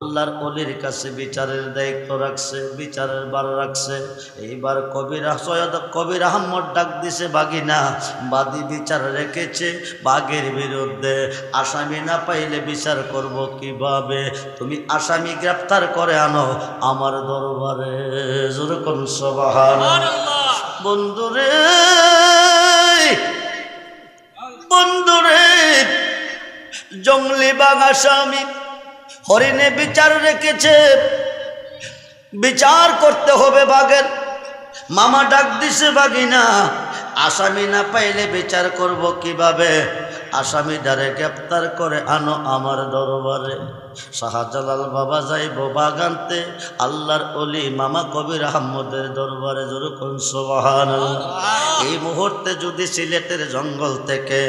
আল্লাহর ওলির কাছে বিচারের দায়িত্ব রাখছে, বিচারের বার রাখছে। এইবার কবির আহমদ ডাক দিছে, বাগিনা বাদী বিচার রেখেছে বাঘের বিরুদ্ধে। আসামি না পাইলে বিচার করব কিভাবে? তুমি আসামি গ্রেফতার করে আনো আমার দরবারে। যেরকম সুবহানাল্লাহ। বন্ধুরে বন্ধুরে, জঙ্গলি বাঘ আসামি, হরিণে বিচার রেখেছে, বিচার করতে হবে বাঘের। মামা ডাক দিছে, বাগিনা আসামি না পাইলে বিচার করব কিভাবে? আসামি ডারে গ্রেফতার করে আনো আমার দরবারে। শাহজালাল বাবা যাইব বাগানতে, আল্লাহর ওলি মামা কবির আহমদের দরবারে। যেরকম সুবহানাল্লাহ। এই মুহূর্তে যদি সিলেটের জঙ্গল থেকে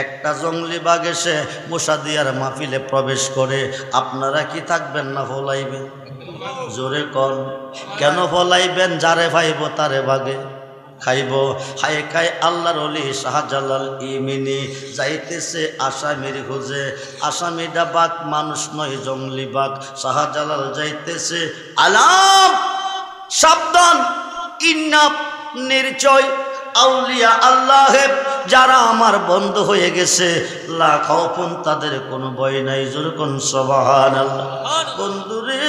একটা জঙ্গলি বাঘ এসে মুসাদিয়ার মাহফিলে প্রবেশ করে, আপনারা কি থাকবেন না ফলাইবেন? জোরে কন, কেন ফলাইবেন? যারে ভাইব তারে বাগে খাইব। হায় খায় আল্লাহর ওলি শাহজালাল ইমিনি যাইতেছে আসামির খুঁজে। আসামিটা বাঘ, মানুষ নয়, জঙ্গলি বাঘ। শাহজালাল যাইতেছে, আলাম সাবধান, ইন্না নির্চয় আউলিয়া আল্লাহে, যারা আমার বন্ধ হয়ে গেছে, লা খাউফুন, তাদের কোনো ভয় নাই। যেরকম সুবহানাল্লাহ। বন্ধুরে,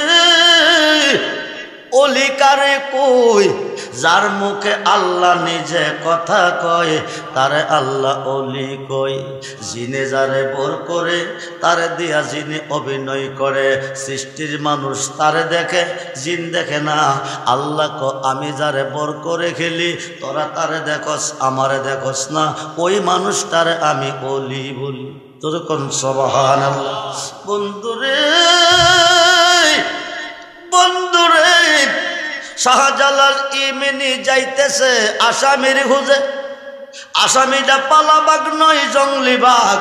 ওলি কারে কই? যার মুখে আল্লাহ নিজে কথা কয় তারে আল্লাহ ওলি কই। জিনে যারে বর করে তারে দিয়া জিনে অভিনয় করে। সৃষ্টির মানুষ তারে দেখে, জিন দেখে না। আল্লাহ ক, আমি যারে বর করে খেলি, তোরা তারে দেখস, আমারে দেখস না। ওই মানুষটারে আমি ওলি বলি। তোর কোন সুবহানাল্লাহ। বন্ধুরে বন্ধুরে, শাহজালাল ইমিনি যাইতেছে আসামির খুঁজে। আসামিটা পালা বাঘ নয়, জঙ্গলি বাঘ।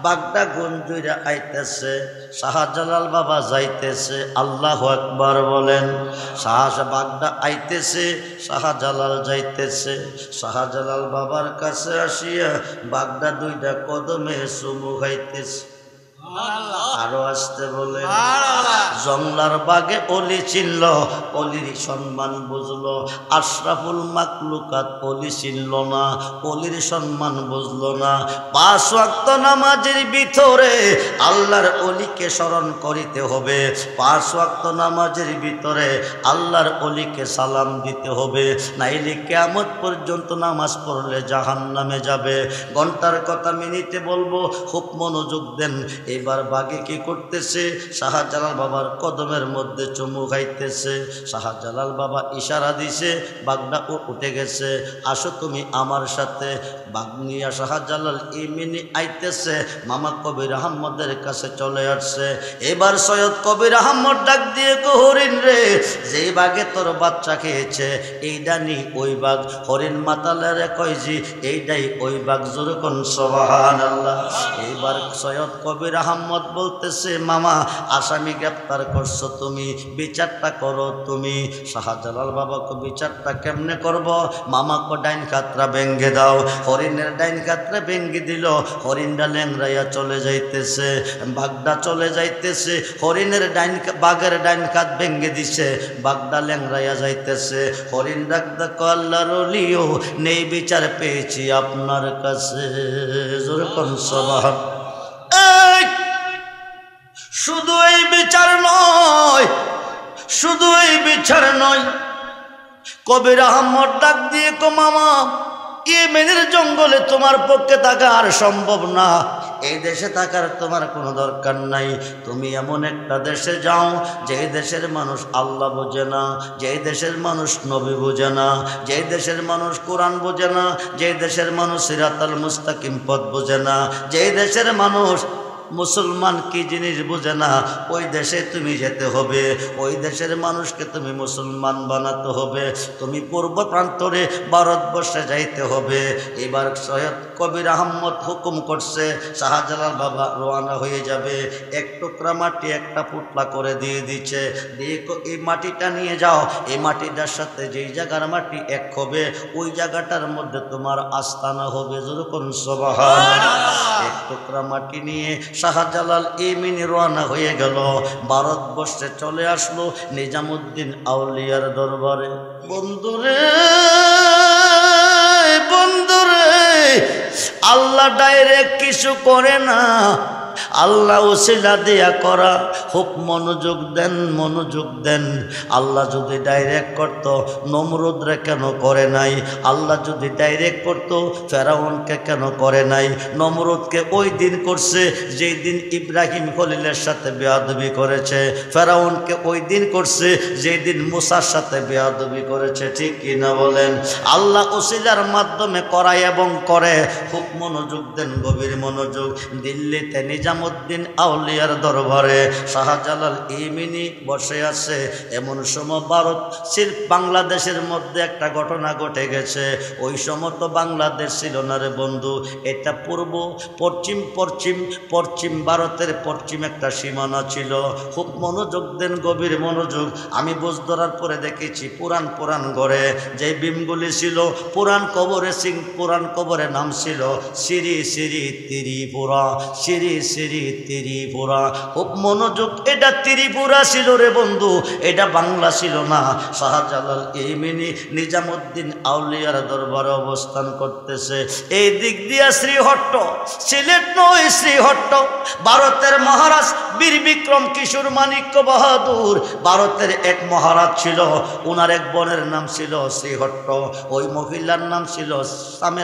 বাঘটা গঞ্জুইরা আইতেছে, শাহজালাল বাবা যাইতেছে। আল্লাহু আকবার বলেন। বাঘটা আইতেছে, শাহজালাল যাইতেছে। শাহজালাল বাবার কাছে আসিয়া বাঘটা দুইটা কদমে চুমু খাইতেছে। আরো আসতে বলে। জংলার বাগে অলি চিনল, অলির সম্মান বুঝলো। আশরাফুল মাকলুকাত অলি চিনল না, অলির সম্মান বুঝলো না। 5 ওয়াক্ত নামাজের ভিতরে আল্লাহর অলিকে স্মরণ করিতে হবে। 5 ওয়াক্ত নামাজের ভিতরে আল্লাহর অলিকে সালাম দিতে হবে, নাইলে কিয়ামত পর্যন্ত নামাজ পড়লে জাহান্নামে যাবে। ঘন্টার কথা মিনিটে বলবো, খুব মনোযোগ দেন। এবার বাঘে কি করতেছে? শাহজালাল বাবার কদমের মধ্যে চুমু খাইতেছে। শাহজালাল বাবা ইশারা দিছে, বাঘটা উঠে গেছে। আসো তুমি আমার সাথে। বাঘ নিয়া শাহজালাল ইমিনি আইতেছে, মামা কবির আহমদের কাছে চলে আসছে। এবার সৈয়দ কবির আহমদ ডাক দিয়ে কো, হরিণ রে, যেই বাঘে তোর বাচ্চা খেয়েছে এইটা নি ওই বাঘ। হরিণ মাতালেরে কইজি, এইটাই ওই বাঘ। জোরে কোন সুবহানাল্লাহ। এইবার সৈয়দ কবির আহমদ বলতেছে, মামা আসামি গ্রেফতার করছো তুমি, বিচারটা করো তুমি। শাহজালাল বাবাকে বিচারটা কেমনে করব? মামাকে ডাইন খাতরা ভেঙ্গে দাও। হরিণের ডাইন খাতরা ভেঙ্গে দিল। হরিণটা ল্যাংরাইয়া চলে যাইতেছে, বাঘটা চলে যাইতেছে। হরিণের বাঘের ডাইন খাত ভেঙ্গে দিছে, বাঘটা ল্যাংরাইয়া যাইতেছে। হরিণ ডাক দেখো, আল্লাহর ওলিও নেই, বিচার পেয়েছি আপনার কাছে। জোরে কোন সুবহানাল্লাহ। শুধু এই বিচার নয়, শুধু এই বিচার নয়। কবির আহমদ ডাক দিয়ে কো, মামা ইয়েমেনের জঙ্গলে তোমার পক্ষে থাকা আর সম্ভব না। এই দেশে থাকার তোমার কোনো দরকার নাই। তুমি এমন একটা দেশে যাও, যে দেশের মানুষ আল্লাহ বোঝে না, যে দেশের মানুষ নবী বোঝে না, যে দেশের মানুষ কোরআন বোঝে না, যে দেশের মানুষ সিরাতাল মুস্তাকিম পথ বোঝে না, যে দেশের মানুষ মুসলমান কি জিনিস বোঝে না। ওই দেশে তুমি যেতে হবে, ওই দেশের মানুষকে তুমি মুসলমান বানাতে হবে। তুমি পূর্ব প্রান্তরে ভারতবর্ষে যাইতে হবে। এবার সৈয়দ কবির আহমদ হুকুম করছে, শাহজালাল বাবা রওনা হয়ে যাবে। এক টুকরা মাটি একটা পুতলা করে দিয়ে দিচ্ছে, দিয়ে এই মাটিটা নিয়ে যাও। এই মাটিটার সাথে যেই জায়গার মাটি এক হবে, ওই জায়গাটার মধ্যে তোমার আস্তানা হবে। যেরকম সুবহানাল্লাহ। এক টুকরা মাটি নিয়ে শাহজালাল ইমিনি রওনা হয়ে গেল, ভারতবর্ষে চলে আসলো নিজামুদ্দিন আউলিয়ার দরবারে। বন্ধুরে বন্ধুরে, আল্লাহ ডাইরেক্ট কিছু করে না, আল্লাহ ওসিলা দিয়া করা। খুব মনোযোগ দেন, মনোযোগ দেন। আল্লাহ যদি ডাইরেক্ট করত নমরুদরে কেন করে নাই? আল্লাহ যদি ডাইরেক্ট করত ফেরাউনকে কেন করে নাই? নমরুদকে ওই দিন করছে যেই দিন ইব্রাহিম খলিলের সাথে বেয়াদবি করেছে, ফেরাউনকে ওই দিন করছে যেই দিন মুসার সাথে বেয়াদবি করেছে। ঠিক কিনা বলেন? আল্লাহ ওসিলার মাধ্যমে করায় এবং করে। খুব মনোযোগ দেন, গভীর মনোযোগ। দিল্লিতে নিজামুদ্দিন আউলিয়ার দরবারে শাহজালাল ইমিনি বসে আছে। এমন সময় ভারত বাংলাদেশের মধ্যে একটা ঘটনা ঘটে গেছে। ওই সময় তো বাংলাদেশ ছিল না রে বন্ধু, এটা পূর্ব পশ্চিম পশ্চিম পশ্চিম ভারতের পশ্চিম একটা সীমানা ছিল। খুব মনোযোগ দেন, গভীর মনোযোগ। আমি বুঝ ধরার পরে দেখেছি পুরান ঘরে যে বিমগুলি ছিল, পুরান কবরে নাম ছিল শ্রী শ্রী ত্রিপুরা, শ্রী শ্রী ত্রিপুরা। খুব মনোযোগ, এটা ত্রিপুরা ছিল রে বন্ধু, এটা বাংলা ছিল না। শাহজালাল ইমিনি নিজামুদ্দিন আউলিয়ার দরবারে অবস্থান করতেছে। এই দিক দিয়া শ্রীহট্ট, সিলেট নয় শ্রীহট্ট। ভারতের মহারাজ বীর বিক্রম কিশোর মাণিক্য বাহাদুর, ভারতের এক মহারাজ ছিল, ওনার এক বোনের নাম ছিল শ্রীহট্ট, ওই মহিলার নাম ছিল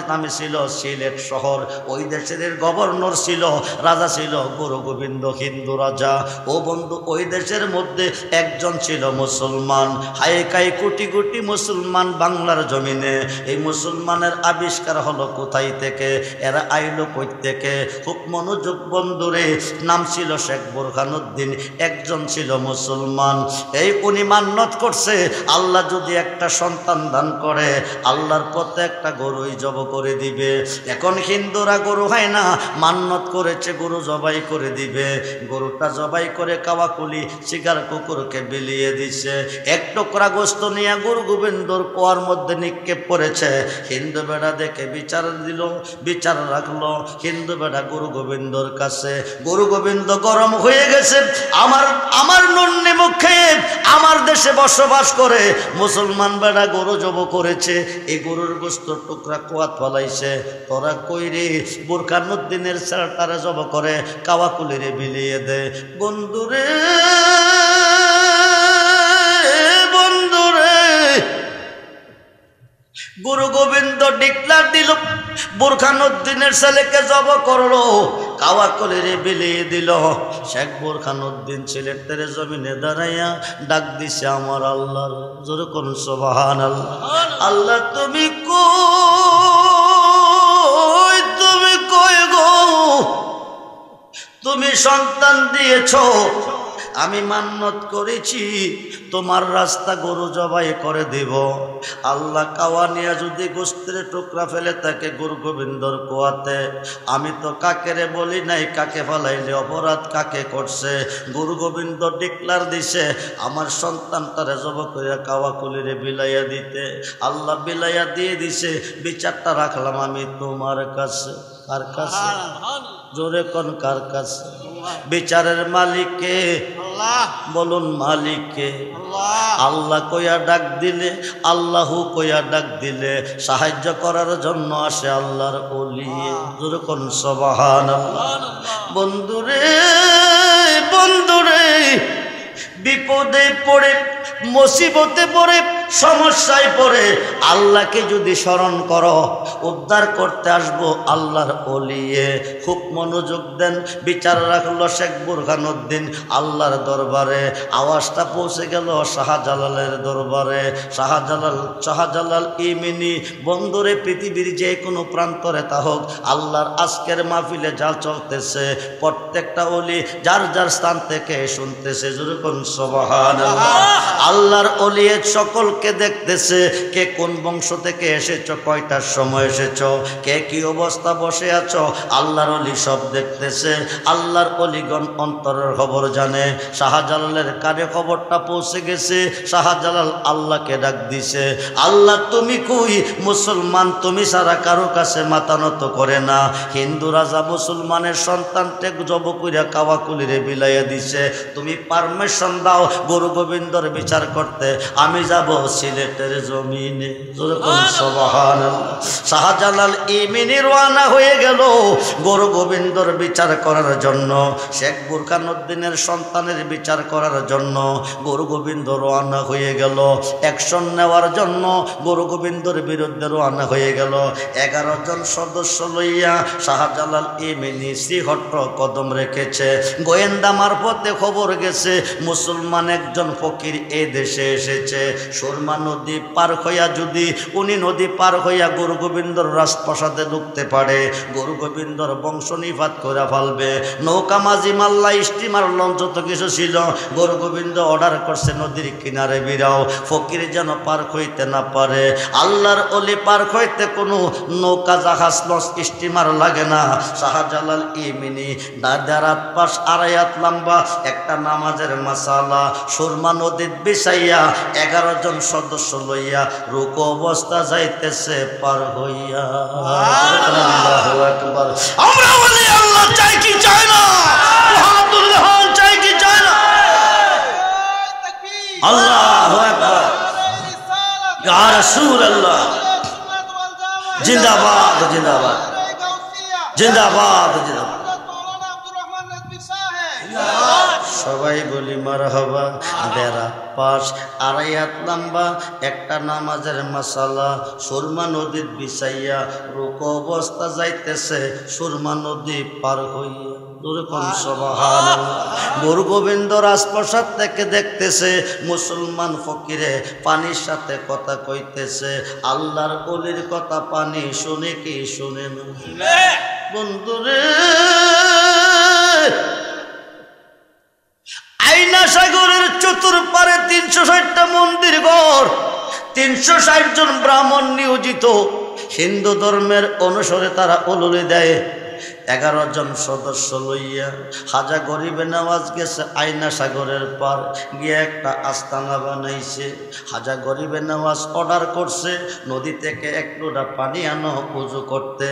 নামে ছিল সিলেট শহর। ওই দেশের গভর্নর ছিল, রাজা ছিল গুরু গোবিন্দ হিন্দু রাজা। ও বন্ধু, ওই দেশের মধ্যে একজন ছিল মুসলমান। হাইকাই কোটি কোটি মুসলমান বাংলার জমিনে। এই মুসলমানের আবিষ্কার হলো কোথায় থেকে, এরা আইলো কই থেকে? খুব মনোযোগ বন্ধুরে। নাম ছিল শেখ বোরখানুদ্দিন, একজন ছিল মুসলমান। এই উনি মান্যত করছে আল্লাহ যদি একটা সন্তান দান করে আল্লাহর পথে একটা গরুই জব করে দিবে। এখন হিন্দুরা গরু হয় না, মান্যত করেছে গরু জবাই করে দিবে। গরুটা জবাই করে কাওয়াকুলি শিকার কুকুরকে বিলিয়ে দিছে। এক টুকরা গোস্ত নিয়ে গুরু গোবিন্দর কুয়ার মধ্যে নিক্ষেপ করেছে। হিন্দু বেড়া দেখে বিচার দিল, বিচার রাখলো হিন্দু বেড়া গুরু গোবিন্দর কাছে। গুরু গোবিন্দ গরম হয়ে গেছে, আমার নন্যে মুখে আমার দেশে বসবাস করে মুসলমান বেড়া গরু জব করেছে, এই গরুর গোস্ত টুকরা কুয়াত ফলাইছে। তোরা কইরে বোরখানুদ্দিনের ছেলেটারে জব করে কাওয়াকুলিরে বিলিয়ে দে। বন্ধুরে বন্ধুরে, গুরু গোবিন্দ ডিক্লার দিল, বোরখানুদ্দিনের ছেলেকে জব করলো, কাওয়াকুলিরে বিলিয়ে দিল। শেখ বোরখানুদ্দিন সিলেটের জমিনে দাঁড়াইয়া ডাক দিছে আমার আল্লাহর। জোরে কোন সুবহানাল্লাহ। আল্লাহ তুমি কই, তুমি কই গো? তুমি সন্তান দিয়েছ, আমি মান্যত করেছি তোমার রাস্তা গরু জবাই করে দেব। আল্লাহ কাওয়া নিয়ে যদি গোস্তের টুকরা ফেলে থাকে গুরু গোবিন্দর কুয়াতে, আমি তো কাকেরে বলি নাই, কাকে ফেলাইলে অপরাধ কাকে করছে? গুরু গোবিন্দ ডিক্লার দিছে আমার সন্তানটারে জব করে কাওয়াকুলিরে বিলাইয়া দিতে। আল্লাহ বিলাইয়া দিয়ে দিছে, বিচারটা রাখলাম আমি তোমার কাছে। কার কাছে? জোরে কোন কার কাছে? বিচারের মালিককে বলুন, মালিককে। আল্লাহ কইয়া ডাক দিলে, আল্লাহু কইয়া ডাক দিলে সাহায্য করার জন্য আসে আল্লাহর ওলি। জোরে কোন সুবহানাল্লাহ। বন্ধুরে বন্ধুরে, বিপদে পড়ে মুসিবতে পড়ে সমস্যায় পড়ে আল্লাহকে যদি স্মরণ করো, উদ্ধার করতে আসবো আল্লাহর ওলিয়ে। খুব মনোযোগ দেন, বিচার রাখলো শেখ বোরখানুদ্দিন আল্লাহর দরবারে। আওয়াজটা পৌঁছে গেল শাহজালালের দরবারে। শাহজালাল ইমিনি বন্ধুরে, পৃথিবীর যে কোনো প্রান্তরে তা হোক, আল্লাহর আজকের মাহফিলে যা চলতেছে প্রত্যেকটা ওলি যার যার স্থান থেকে শুনতেছে। যেরকম সুবহানাল্লাহ। আল্লাহর ওলি সকল লোককে দেখতেছে, কে কোন বংশ থেকে এসেছো, কয়টার সময় এসেছো, কে কি অবস্থা বসে আছো। আল্লাহর ওলি সব দেখতেছে। আল্লাহর ওলিগণ অন্তরের খবর জানে। শাহজালালের কানে খবরটা পৌঁছে গেছে। শাহজালাল আল্লাহকে ডাক দিছে, আল্লাহ তুমি কই? মুসলমান তুমি সারা কারো কাছে মাথা নত করে না। হিন্দু রাজা মুসলমানের সন্তানকে জব কইরা কাওয়াকুলিরে বিলাইয়া দিছে, তুমি পারমিশন দাও গুরু গোবিন্দর বিচার করতে, আমি যাব সিলেটের জমিনে। সুবহানাল্লাহ। শাহজালাল ইমিনি রওনা হয়ে গেল গুরু গোবিন্দর বিচার করার জন্য, শেখ বুরহানুদ্দিনের সন্তানের বিচার করার জন্য। গুরু গোবিন্দ রওনা হয়ে গেল অ্যাকশন নেওয়ার জন্য। গুরু গোবিন্দর বিরুদ্ধে রওনা হয়ে গেল 11 জন সদস্য লইয়া। শাহজালাল ইমিনি শ্রীহট্ট কদম রেখেছে। গোয়েন্দা মারফতে খবর গেছে মুসলমান একজন ফকির এই দেশে এসেছে। সুরমা নদী পার হইয়া যদি উনি নদী পার হইয়া গুরু গোবিন্দর রাজপ্রাসাদে ঢুকতে পারে, গুরু গোবিন্দর বংশ নিপাত করে ফেলবে। নৌকা মাঝি মাল্লা স্টিমার লঞ্চ যত কিছু ছিল, গুরু গোবিন্দ অর্ডার করছে নদীর কিনারে বিরাও, ফকির যেন পার হইতে না পারে। আল্লাহর ওলি পার হইতে কোনো নৌকা জাহাজ লঞ্চ স্টিমার লাগে না। শাহজালাল ইমিনি দাদারাত পাশ 2.5 হাত লম্বা একটা নামাজের মাসালা সুরমা নদীর বিছাইয়া 11 জন সদস্য লইয়া রুকু অবস্থা যাইতেছে পার হইয়া। আল্লাহু আকবার। আমরা বলি আল্লাহ চাই কি চাই না, মুহাম্মদুর চাই কি চাই না। আল্লাহু আকবার। ইয়া রাসূলুল্লাহ জিন্দাবাদ জিন্দাবাদ জিন্দাবাদ জিন্দাবাদ। সবাই বলি মারহাবা। দেড়া পাশ 2.5 হাত লম্বা একটা নামাজের মাসালা সুরমা নদীর বিছাইয়া রুকু অবস্থা যাইতেছে সুরমা নদী পার হইয়া। গুরু গোবিন্দ রাজপ্রাসাদ থেকে দেখতেছে মুসলমান ফকিরে পানির সাথে কথা কইতেছে। আল্লাহর ওলির কথা পানি শুনে কি শুনে না? বন্ধুরে, আইনা সাগরের চতুর্পারে 360টা মন্দির ঘর, 360 জন ব্রাহ্মণ নিয়োজিত। হিন্দু ধর্মের অনুসারে তারা উলুলি দেয়। 11 জন সদস্য লইয়া হাজা গরিবে নেওয়াজ গেছে আইনা সাগরের পার গিয়ে একটা আস্তানা বানাইছে। হাজা গরিবে নেওয়াজ অর্ডার করছে নদী থেকে 1 লোটা পানি আনো উজু করতে।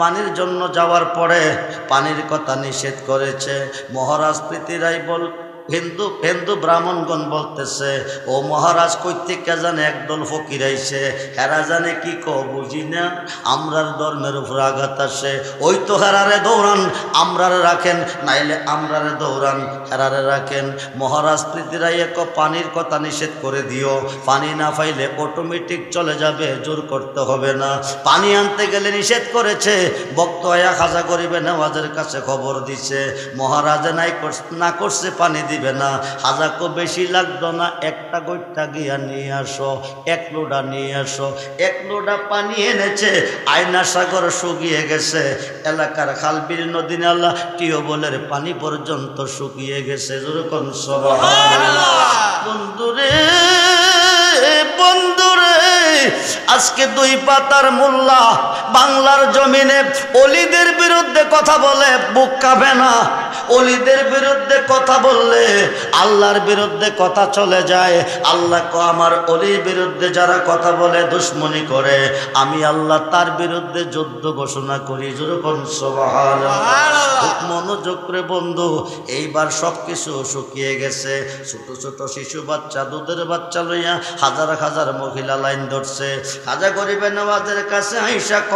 পানির জন্য যাওয়ার পরে পানির কথা নিষেধ করেছে। মহারাজ পৃথিরাই বল হিন্দু ব্রাহ্মণগণ বলতেছে, ও মহারাজ কইতে জানে একদল ফকির আইছে, হেরা জানে কি বুঝি না, আমরার ধর্মের উপর আঘাত আসে। ওই তো হেরারে দৌড়ান, আমরারে রাখেন, নাইলে আমরারে দৌড়ান, হেরারে রাখেন। মহারাজ পৃথিরাই পানির কথা নিষেধ করে দিও, পানি না পাইলে অটোমেটিক চলে যাবে, জোর করতে হবে না। পানি আনতে গেলে নিষেধ করেছে। ভক্ত আয়া খাজা গরিবে নেওয়াজের কাছে খবর দিছে, মহারাজে না করছে পানি দিবে না। হাজাকো বেশি লাগতো না, একটা গইটা গিয়া নিয়ে আসো, 1 লোটা নিয়ে আসো। 1 লোটা পানি এনেছে। আয়না সাগর শুকিয়ে গেছে। এলাকার খালবিল নদী নালা টিউবওয়েলের পানি পর্যন্ত শুকিয়ে গেছে। যেরকম সুবহানাল্লাহ। বন্ধুরে বন্ধুরে, আজকে 2 পাতার মোল্লা বাংলার জমিনে অলিদের বিরুদ্ধে কথা বলে বুক কাঁপে না। অলিদের বিরুদ্ধে কথা বললে আল্লাহর বিরুদ্ধে কথা চলে যায়। আল্লাহ আমার অলির বিরুদ্ধে যারা কথা বলে দুশ্মনী করে, আমি আল্লাহ তার বিরুদ্ধে যুদ্ধ ঘোষণা করি। যেরকম সুবহানাল্লাহ। মনোযোগ করে বন্ধু, এইবার সব কিছু শুকিয়ে গেছে। ছোট ছোট শিশু বাচ্চা, দুধের বাচ্চা লইয়া হাজার হাজার মহিলা লাইন ধরছে। হাজা গরিবে নওয়াজের কাছে আইসা ক,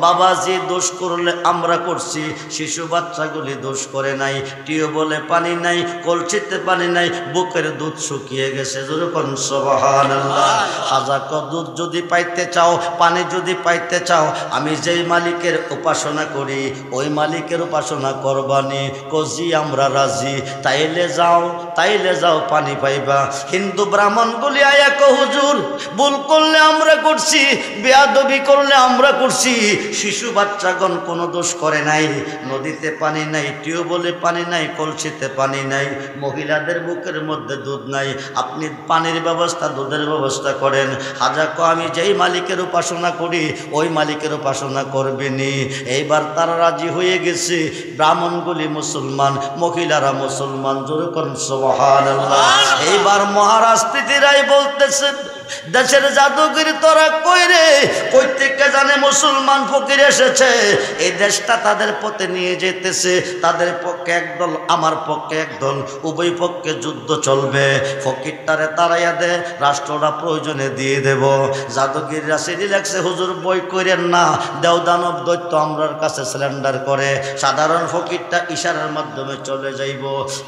বাবাজি দোষ করলে আমরা করছি, শিশু বাচ্চাগুলি দোষ করে নাই। টিউবওয়েলে পানি নাই, কলসিতে পানি নাই, বুকের দুধ শুকিয়ে গেছে। যেরকম সুবহানাল্লাহ। হাজা ক, দুধ যদি পাইতে চাও, পানি যদি পাইতে চাও, আমি যেই মালিকের উপাসনা করি ওই মালিকের উপাসনা করবানি। কজি আমরা রাজি, তাইলে যাও পানি পাইবা। হিন্দু ব্রাহ্মণগুলি আয়া কো, হুজুর ভুল করলে আমরা করছি, বেয়াদবি করলে আমরা করছি, শিশু বাচ্চাগণ কোনো দোষ করে নাই। নদীতে পানি নাই, টিউবওয়েল টিউবওয়েলে পানি নাই, কলসিতে পানি নাই, মহিলাদের বুকের মধ্যে দুধ নাই, আপনি পানির ব্যবস্থা, দুধের ব্যবস্থা করেন। হাজা কো আমি যেই মালিকের উপাসনা করি ওই মালিকের উপাসনা করবেনি। এইবার তারা রাজি হয়ে গেছে। ব্রাহ্মণগুলি মুসলমান, মহিলারা মুসলমান। জোরে করুন সুবহানাল্লাহ। এইবার মহারাজ পৃথিরাই বলতেছে, দেশের জাদুগির তোরা কই রে? কই থেকে জানে মুসলমান ফকির এসেছে, এই দেশটা তাদের পথে নিয়ে যেতেছে। তাদের পক্ষে একদল, আমার পক্ষে একদল, উভয় পক্ষে যুদ্ধ চলবে। ফকিরটারে তাড়াইয়া দে, রাষ্ট্রটা প্রয়োজনে দিয়ে দেব। জাদুগিররা সিডি লেখছে, হুজুর বই করেন না, দেওদানব দৈত্য আমরার কাছে সিলিন্ডার করে। সাধারণ ফকিরটা ইশারার মাধ্যমে চলে যাইব।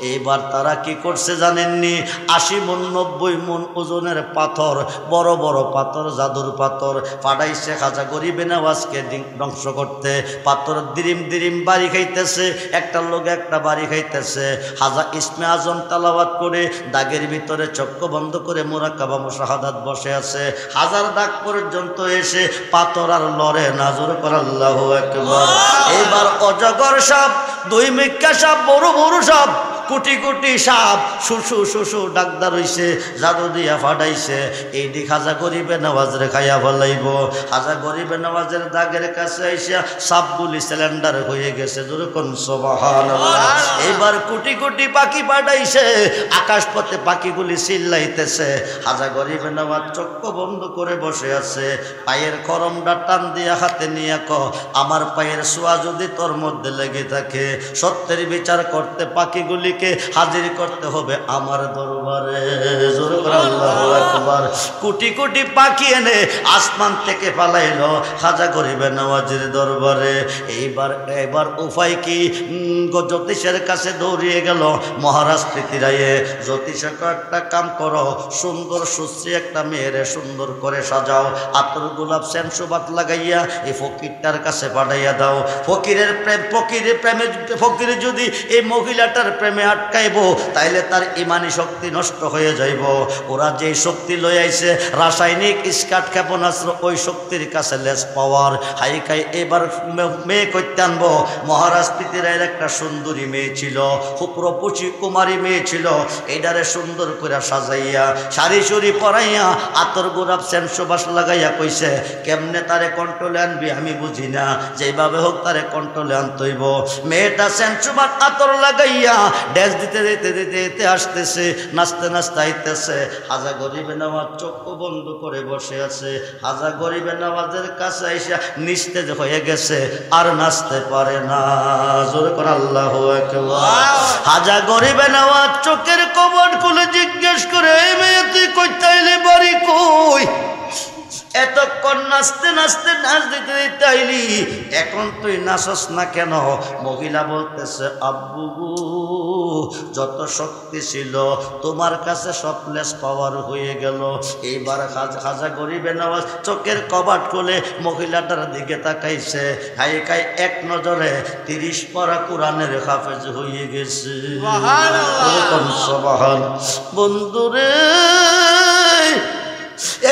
এইবার তারা কি করছে জানেননি? 80 মণ 90 মণ ওজনের পাথর, বড় বড় পাথর, জাদুর পাথর পাঠাইছে খাজা গরিবে নওয়াজকে ধ্বংস করতে। পাথর দিরিম দিরিম বাড়ি খাইতেছে, একটা লোক একটা বাড়ি খাইতেছে। হাজা ইসমে আজম তালাওয়াত করে দাগের ভিতরে চক্ষু বন্ধ করে মুরাক্কাবা মুশাহাদাত বসে আছে। হাজার দাগ পর্যন্ত এসে পাথর আর লড়ে না। জোরে করে আল্লাহু আকবার। এবার অজগর সাপ, 2 মিক্কা সাপ, বড় বড় সাপ, কোটি কোটি সাপ শুশু শুশু ডাকদার হইছে, জাদু দিয়া ফাটাইছে। এই দিক হাজা গরিবে নওয়াজরে খাইয়া ফেলাইব। হাজা গরিবে নওয়াজের দাগের কাছে আইসা সাপগুলি সিলিন্ডার হয়ে গেছে। জোরে কোন সুবহানাল্লাহ। এবার কোটি কোটি পাখি পাঠাইছে, আকাশপথে পাখিগুলি চিল্লাইতেছে। হাজা গরিবে নওয়াজ চক্ষু বন্ধ করে বসে আছে। পায়ের খরমটা টান দিয়া হাতে নিয়ে ক, আমার পায়ের ছোঁয়া যদি তোর মধ্যে লেগে থাকে, সত্যের বিচার করতে পাখিগুলি হাজির করতে হবে আমার দরবারে। জোরে করে আল্লাহু আকবার। কোটি কোটি পাখি এনে আসমান থেকে পালাইলো খাজা গরিবে নওয়াজের দরবারে। এইবার উপায় কি? জ্যোতিষের কাছে দৌড়িয়ে গেল মহারাজ পৃথিরায়ে। জ্যোতিষকে একটা কাম করো, সুন্দর সুশ্রী একটা মেয়েরে সুন্দর করে সাজাও, আতর গোলাপ সেন সুবাত লাগাইয়া এই ফকিরটার কাছে পাঠাইয়া দাও। ফকিরের প্রেম, ফকিরের প্রেমে, ফকির যদি এই মহিলাটার প্রেমে আটকাইব তাইলে তার ইমানি শক্তি নষ্ট হয়ে যাইব। ওরা যে শক্তি লই আইছে রাসায়নিক ইস্কাট ক্ষেপণাস্ত্র, ওই শক্তির কাছে লেস পাওয়ার। হাইকাই এবার মেয়ে কইতে আনবো। মহারাজ পৃথিরায়ের একটা সুন্দরী মেয়ে ছিল, রূপসী কুমারী মেয়ে ছিল। এইটারে সুন্দর করে সাজাইয়া শাড়ি চুরি পরাইয়া আতর গোলাপ সেন সুবাস লাগাইয়া কইছে, কেমনে তারে কন্ট্রোলে আনবি আমি বুঝি না, যেভাবে হোক তারে কন্ট্রোলে আনতইব। মেয়েটা সেন সুবাস আতর লাগাইয়া ড্যাস দিতে দিতে দিতে দিতে আসতেছে, নাচতে নাচতে আইতেছে। হাজা গরিবে নওয়াজ চক্ষু বন্ধ করে বসে আছে। হাজা গরিবে নওয়াজের কাছে আইসা নিস্তেজ হয়ে গেছে, আর নাচতে পারে না। জোরে করে আল্লাহু আকবার। হাজা গরিবে নওয়াজ চোখের কবাট খুলে জিজ্ঞেস করে, এই মেয়ে তুই কইতে আইলি, বাড়ি কই? এতক্ষণ নাচতে নাচতে নাচ দিতে দিতে আইলি, এখন তুই নাচস না কেন? মহিলা বলতেছে, আব্বু যত শক্তি ছিল তোমার কাছে সব লেস পাওয়ার হয়ে গেল। এইবার খাজা গরিবে নওয়াজ চোখের কবাট খুলে মহিলাটার দিকে তাকাইছে। হাইকাই এক নজরে 30 পারা কোরআনের হাফেজ হয়ে গেছে। বন্ধুরে,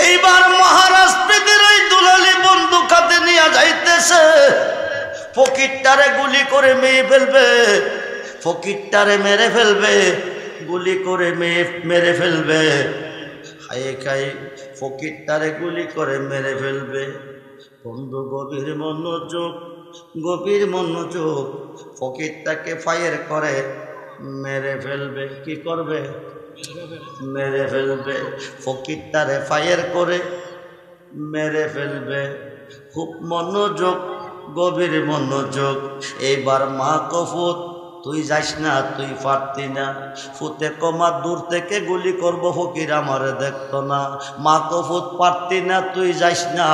এইবার মহারাজ পৃথিবীর দুলালি বন্দুক হাতে নিয়ে যাইতেছে। ফকিরটারে গুলি করে মেরে ফেলবে, ফকিরটারে মেরে ফেলবে, গুলি করে মেরে ফেলবে। হায় খাই ফকিরটারে গুলি করে মেরে ফেলবে। বন্ধু গভীর মনোযোগ, গভীর মনোযোগ। ফকিরটাকে ফায়ার করে মেরে ফেলবে। কি করবে? মেরে ফেলবে। ফকিরটারে ফায়ার করে মেরে ফেলবে। খুব মনোযোগ, গভীর মনোযোগ। এইবার মা কফুত, তুই যাস না, তুই পারতি না। ফুতে কমা দূর থেকে গুলি করবো, ফকির আমারে দেখতো না। মা কফুত পারতি না, তুই যাস না।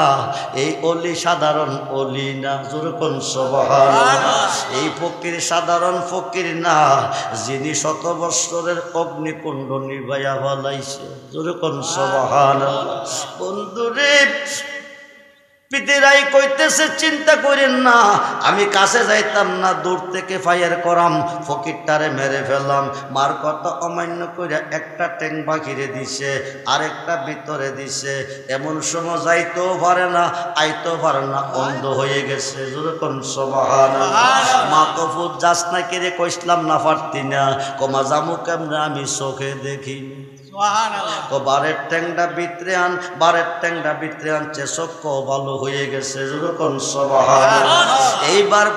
এই অলি সাধারণ অলি না। যেরকম সুবহানাল্লাহ। এই ফকির সাধারণ ফকির না, যিনি 100 বৎসরের অগ্নিকুণ্ড নিভাইয়া ফেলাইছে। যেরকম সুবহানাল্লাহ। বন্ধুরে, এইবার মহারাজ পৃথিরাই দুলালি বন্দুক হাতে নিয়ে যাইতেছে। ফকিরটারে গুলি করে মেরে ফেলবে, ফকিরটারে মেরে ফেলবে। গুলি করে মেরে ফেলবে। বন্ধুরে, পিতিরাই কইতেছে চিন্তা করেন না, আমি কাছে যাইতাম না, দূর থেকে ফায়ার করাম, ফকিরটারে মেরে ফেললাম। মার কথা অমান্য করে একটা ট্যাং বাকিরে দিছে, আরেকটা ভিতরে দিছে। এমন সময় যাইতেও পারে না, আইতেও পারে না, অন্ধ হয়ে গেছে। যখন সুবহানাল্লাহ। মা কফুর যাস না কেড়ে কইসলাম না পারতি না, কমা জামু কেমনে আমি চোখে দেখি। বারের ট্যাংটা ভিতরে আন, বারের ট্যাংটা ভিতরে আনছে, চক্ষ ভালো হয়ে গেছে। যখন সুবহানাল্লাহ। এইবার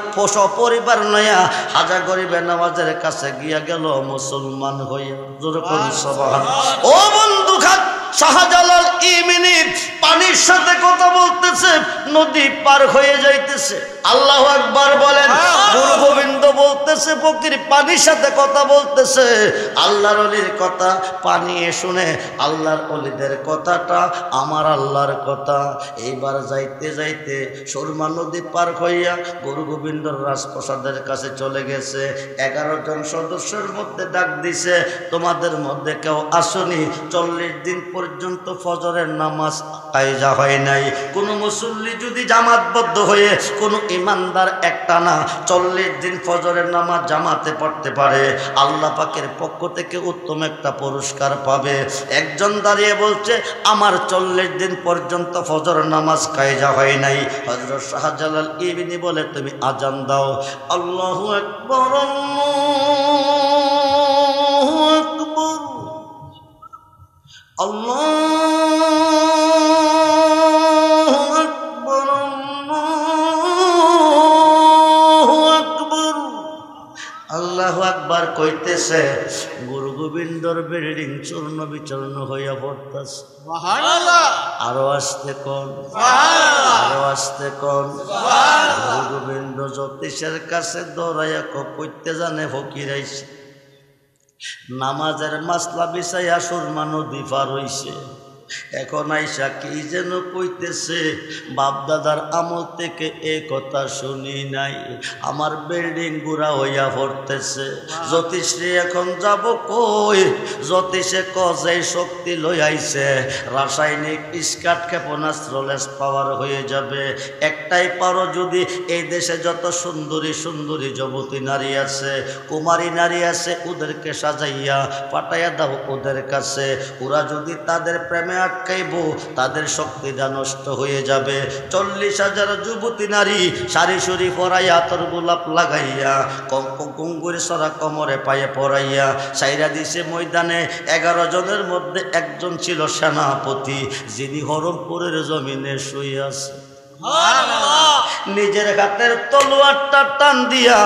পরিবার নয়া হাজা গরিবে নামাজের কাছে গিয়া গেল মুসলমান হইয়া। যখন সুবহানাল্লাহ। ও বন্ধু খাত শাহজালাল ইমিনি পানির সাথে কথা বলতেছে, নদী পার হয়ে যাইতেছে। আল্লাহু আকবার বলেন। গুরু গোবিন্দ বলতেছে ফকির পানির সাথে কথা বলতেছে, আল্লাহর ওলির কথা পানি শুনে আল্লাহর ওলিদের কথাটা আমার আল্লাহর কথা। এইবার যাইতে যাইতে সুরমা নদী পার হইয়া গুরু গোবিন্দর রাজপ্রসাদের কাছে চলে গেছে। 11 জন সদস্যের মধ্যে ডাক দিছে, তোমাদের মধ্যে কেউ আসনি 40 দিন পর্যন্ত ফজরের নামাজ কায়জা হয় নাই। কোন মুসল্লি যদি জামাতবদ্ধ হয়ে কোন ইমানদার একটানা 40 দিন ফজরের নামাজ জামাতে পড়তে পারে, আল্লাহ পাকের পক্ষ থেকে উত্তম একটা পুরস্কার পাবে। একজন দাঁড়িয়ে বলছে আমার 40 দিন পর্যন্ত ফজর নামাজ কায়জা হয় নাই। হযরত শাহজালাল ইবনি বলে তুমি আজান দাও। আল্লাহু আকবার, আল্লাহু আকবার, আল্লাহু আকবার, আল্লাহু আকবার। আল্লাহু আকবার কইতেছে, গুরু গোবিন্দর বিল্ডিং চূর্ণ বিচূর্ণ হইয়া পড়তেছে। সুবহানাল্লাহ। আরো আসতে কোন, আরো আসতে কোন। গুরু গোবিন্দ জ্যোতিষের কাছে দৌড়াইয়া কইতে জানে ফকির আইছে, নামাজের মাসলা বিছাইয়া সুরমা নদী পার হইছে। এখন আইসা কি যেন কইতেছে, বাপ দাদার আমল থেকে এ কথা শুনি নাই, আমার বিল্ডিং গুড়া হইয়া পড়তেছে। জ্যোতিষে এখন যাব কই? জ্যোতিষে কজে শক্তি লই আইছে, রাসায়নিক ইস্কাট ক্ষেপণাস্ত্র লেস পাওয়ার হয়ে যাবে। একটাই পারো, যদি এই দেশে যত সুন্দরী সুন্দরী যুবতী নারী আছে, কুমারী নারী আছে, ওদেরকে সাজাইয়া পাঠাইয়া দাও ওদের কাছে। ওরা যদি তাদের প্রেমে আটকাইব, তাদের শক্তিটা নষ্ট হয়ে যাবে। 40,000 যুবতী নারী সারি সুরি পরাইয়া, আতর গোলাপ লাগাইয়া, কুঙ্গুরি সরা কোমরে পায়ে পরাইয়া সাইরা দিছে ময়দানে। 11 জনের মধ্যে একজন ছিল সেনাপতি, যিনি হরমপুরের জমিনে শুয়ে আছে। নিজের হাতের তলোয়ারটা টান দিয়া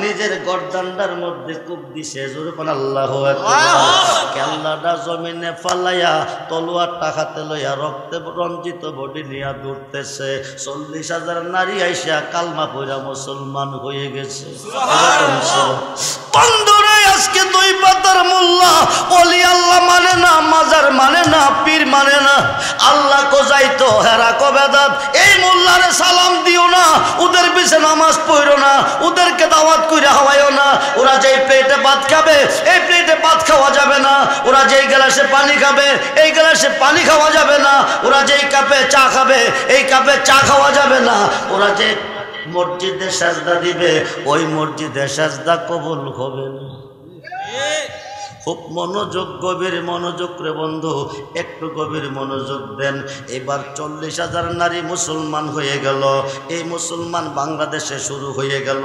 নিজের গর্দানটার মধ্যে কূপ দিছে। জোরপন আল্লাহু আকবার। কেল্লাটা জমিনে ফালাইয়া তলোয়ারটা হাতে লইয়া রক্তে রঞ্জিত বডি নিয়া দৌড়তেছে। 40,000 নারী আইসা কালমা পড়া মুসলমান হয়ে গেছে। বন্ধুরে আজকে 2 পাতার মোল্লা ওলি আল্লাহ মানে না, মাজার মানে না, পীর মানে না, আল্লাহ কো যাইতো হেরা কো বেদাত। এই মোল্লারে সালাম দিও না, ওদের পিছে নামাজ পড়ো না, ওদেরকে দাওয়াত কইরা খাওয়াইও না। ওরা যেই প্লেটে ভাত খাবে এই প্লেটে ভাত খাওয়া যাবে না, ওরা যেই গ্লাসে পানি খাবে এই গ্লাসে পানি খাওয়া যাবে না, ওরা যেই কাপে চা খাবে এই কাপে চা খাওয়া যাবে না, ওরা যে মসজিদে সাজদা দিবে ওই মসজিদে সাজদা কবুল হবে না। খুব মনোযোগ, গভীর মনোযোগ রে বন্ধু, একটু গভীর মনোযোগ দেন। এবার 40,000 নারী মুসলমান হয়ে গেল। এই মুসলমান বাংলাদেশে শুরু হয়ে গেল।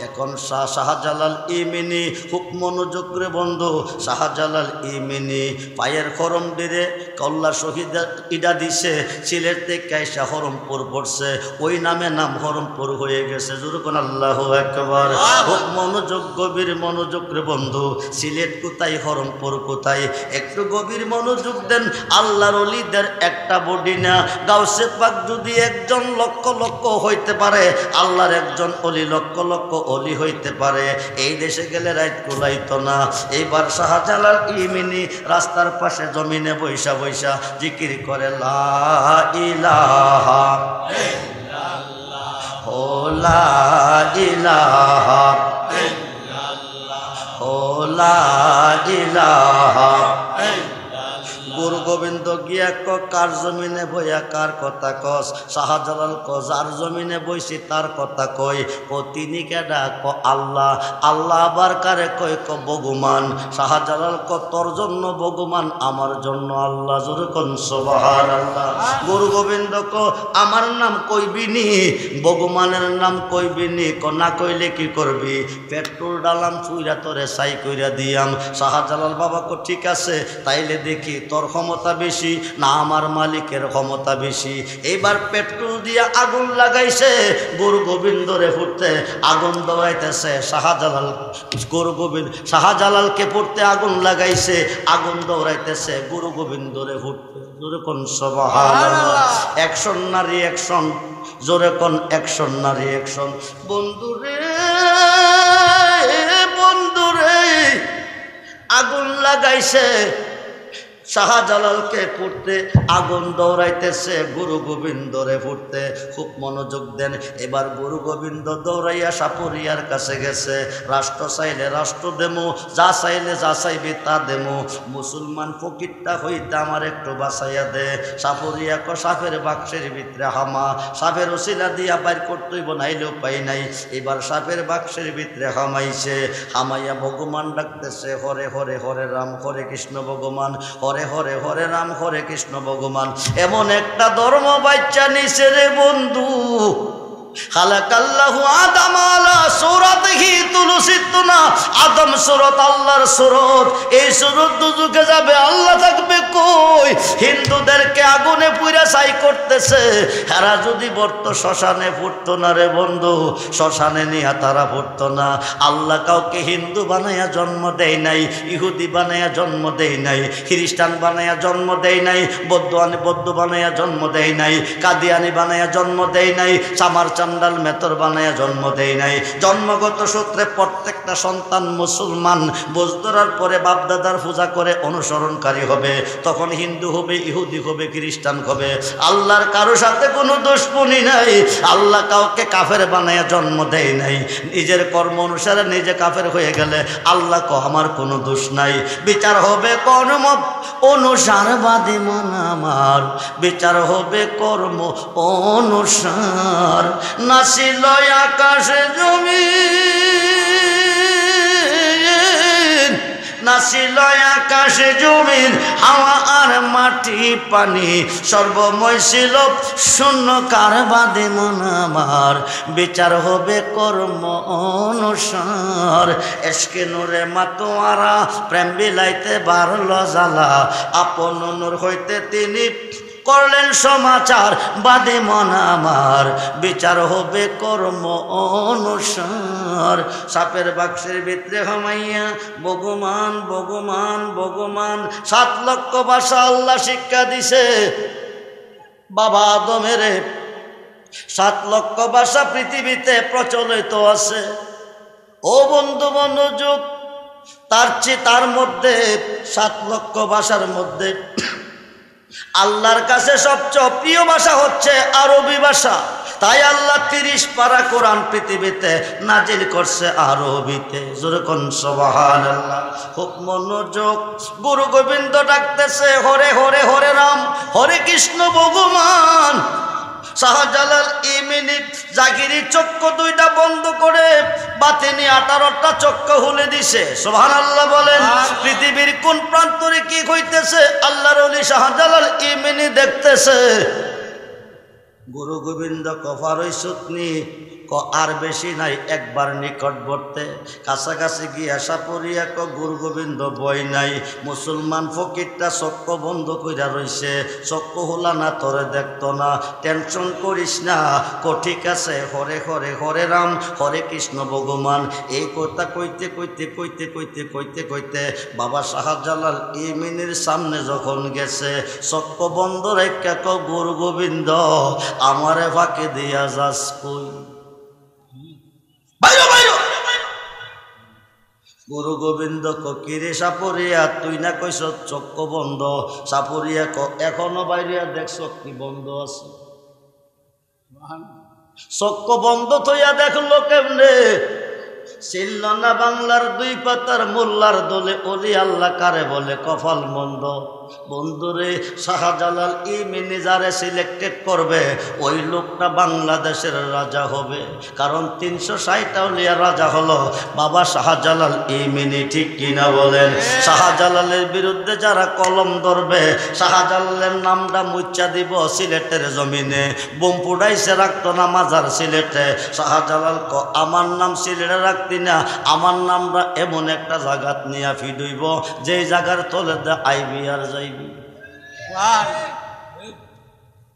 এখন শাহজালাল ইমিনি, খুব মনোযোগ রে বন্ধু, শাহজালাল ইমিনি পায়ের খরম দিরে কল্লা শহীদ ইডা দিছে। সিলেট থেকে আইসা হরমপুর পড়ছে, ওই নামে নাম হরমপুর হয়ে গেছে। জোরকন আল্লাহু আকবার। খুব মনোযোগ, গভীর মনোযোগ রে বন্ধু। সিলেট কোথায়, হরমপুর কোথায়, একটু গভীর মনোযোগ দেন। আল্লাহর ওলিদের একটা বডি না, গাউসে পাক যদি একজন লক্ষ লক্ষ হইতে পারে, আল্লাহর একজন অলি লক্ষ লক্ষ অলি হইতে পারে। এই দেশে গেলে রাত কুলাইতো না। এইবার শাহজালাল ইমিনি রাস্তার পাশে জমিনে বৈশা বৈশা জিকির করে, লা ইলাহা ইল্লাল্লাহ, লা ইলাহা লা ইলাহা। গুরু গোবিন্দ গিয়া কার জমিনে বইয়া কার কথা কস? শাহজালাল যার জমিনে বইছি তার কথা কই। তিনি কেডা? আল্লাহ। আল্লাহ আবার কারে কই? ভগবান। শাহজালাল তোর জন্য ভগবান, আমার জন্য আল্লাহ। জোরে কোন সুবহানাল্লাহ। গুরু গোবিন্দ আমার নাম কইবিনি, ভগবানের নাম কইবিনি। না কইলে কি করবি? পেট্রোল ডালাম, চুইরা তোরে সাই কইরা দিয়াম। শাহজালাল বাবা ঠিক আছে, তাইলে দেখি তোর ক্ষমতা বেশি না আমার মালিকের ক্ষমতা বেশি। এইবার পেট্রোল দিয়া আগুন লাগাইছে, গুরু গোবিন্দরে ফুটতে আগুন দৌড়াইতেছে। শাহজালাল গুরু গোবিন্দ শাহজালালকে ফুটতে আগুন লাগাইছে, আগুন দৌড়াইতেছে গুরু গোবিন্দরে ফুটতে। জোরে কোন সুবহানাল্লাহ। অ্যাকশন না রিঅ্যাকশন? জোরে কোন অ্যাকশন না রিঅ্যাকশন? বন্ধুরে বন্ধুরে আগুন লাগাইছে, শাহজালালকে ফুটতে আগুন দৌড়াইতেছে গুরু গোবিন্দরে ফুটতে। খুব মনোযোগ দেন। এবার গুরু গোবিন্দ দৌড়াইয়া সাপুরিয়ার কাছে গেছে। রাষ্ট্র চাইলে রাষ্ট্র দেমো, যা চাইলে যা চাইবে তা দেমো, মুসলমান ফকিরটা হইতে আমার একটু বাঁচাইয়া দে। সাপুরিয়া সাপের বাক্সের ভিতরে হামা, সাপের ওসিলা দিয়া বাইর করতেই বনাইলেও পাই নাই। এবার সাপের বাক্সের ভিতরে হামাইছে, হামাইয়া ভগবান ডাকতেছে, হরে হরে হরে রাম হরে কৃষ্ণ ভগবান, হরে হরে হরে রাম হরে কৃষ্ণ ভগবান। এমন একটা ধর্ম বাচ্চা নিছে রে বন্ধু, খালাকাল্লাহু আদম আলা সূরাতিহি তুলসিতুনা। আদম সূরত আল্লাহর সূরত, এই সূরত দুজকে যাবে, আল্লাহ থাকবে কই? হিন্দুদেরকে আগুনে পুড়া ছাই করতেছে। এরা যদি বর্ত শ্মশানে ফুটতো না রে বন্ধু, শ্মশানে নিয়ে তারা ফুটতো না। আল্লাহ কাউকে হিন্দু বানাইয়া জন্ম দেয় নাই, ইহুদি বানাইয়া জন্ম দেয় নাই, খ্রিস্টান বানাইয়া জন্ম দেয় নাই, বৌদ্ধ বানাইয়া জন্ম দেয় নাই, কাদিয়ানি বানাইয়া জন্ম দেয় নাই, চামার চান্ডাল মেতর বানাইয়া জন্ম দেয় নাই। জন্মগত সূত্রে প্রত্যেকটা সন্তান মুসলমান বোঝ ধরার পরে বাপদাদার পূজা করে অনুসরণকারী হবে, তখন হিন্দু হবে, ইহুদি হবে, খ্রিস্টান হবে। আল্লাহর কারো সাথে কোনো দুশমনি নাই। আল্লাহ কাউকে কাফের বানাইয়া জন্ম দেয় নাই। নিজের কর্ম অনুসারে নিজে কাফের হয়ে গেলে আল্লাহ আমার কোনো দোষ নাই। বিচার হবে কর্ম অনুসার, বাদে মন আমার বিচার হবে কর্ম অনুসার। নাছিল আকাশে জমিন, নাছিল আকাশে জমিন, হাওয়া আর মাটি পানি, সর্বময় ছিল শূন্য কার, বাদে মন আমার বিচার হবে কর্ম অনুসার। এসকে নূরে মাতোয়ারা প্রেম বিলাইতে বারল জ্বালা, আপন নূর হইতে তিনি করলেন সমাচার, বাদে মন আমার বিচার হবে কর্ম অনুসার। সাপের বাক্সের ভিতরে হামাইয়া ভগবান ভগবান ভগবান। 7 লক্ষ ভাষা আল্লাহ শিক্ষা দিছে বাবা আদমের। 7 লক্ষ ভাষা পৃথিবীতে প্রচলিত আছে। ও বন্ধু মনোযোগ, তার মধ্যে 7 লক্ষ ভাষার মধ্যে আল্লাহর কাছে সবচেয়ে প্রিয় ভাষা হচ্ছে আরবি ভাষা। তাই আল্লাহ 30 পারা কোরআন পৃথিবীতে নাজিল করছে আরবিতে। জোরে কোন সুবহানাল্লাহ। খুব মনোযোগ। গুরু গোবিন্দ ডাকতেছে, হরে হরে হরে রাম হরে কৃষ্ণ ভগবান। শাহজালাল ইমিনি জাগিরি চক্ষু 2টা বন্ধ করে বাতিনি 18টা চক্ষু খুলে দিছে। সুবহানাল্লাহ বলেন। পৃথিবীর কোন প্রান্তরে কি হইতেছে আল্লাহর ওলি শাহজালাল ইমিনি দেখতেছে। গুরু গোবিন্দ কফারই সুতনি আর বেশি নাই, একবার নিকটবর্তে কাছাকাছি গিয়ে আশা পড়িয়া গুরু গোবিন্দ বই নাই। মুসলমান ফকিরটা চক্ষু বন্ধ কইরা রইছে, চক্ষু হোলা না তোরে দেখতো না। টেনশন করিস না, ঠিক আছে হরে হরে হরে রাম হরে কৃষ্ণ ভগবান। এই কথা কইতে কইতে কইতে কইতে কইতে কইতে বাবা শাহজালাল ইমিনের সামনে যখন গেছে, চক্ষু বন্ধ রেখা গুরু গোবিন্দ আমারে ফাঁকে দিয়া যাস কই। গুরু গোবিন্দ কিরে সাপুরিয়া তুই না কইস চক্ষু বন্ধ? সাপুরিয়া এখনো বাইরিয়া দেখছ কি বন্ধ আছে? চক্ষু বন্ধ থইয়া দেখলো কেমনে? ছিল না বাংলার 2 পাতার মোল্লার দলে ওলি আল্লাহ কারে বলে কপাল মন্দ। বন্ধুরে শাহজালাল ইমিনি যারে সিলেক্টেড করবে ওই লোকটা বাংলাদেশের রাজা হবে, কারণ 360 আউলিয়া রাজা হলো বাবা শাহজালাল ইমিনি, ঠিক কিনা বলেন? শাহজালালের বিরুদ্ধে যারা কলম ধরবে শাহজালালের নামটা মুচ্ছা দিব সিলেটের জমিনে। বোম পুড়াইছে রাখতো না মাজার সিলেটে, শাহজালাল আমার নাম সিলেটে রাখতি না, আমার নামটা এমন একটা জায়গাত নিয়ে ফিডুইব যেই জায়গার তলে দে আইবি আর যাইবি।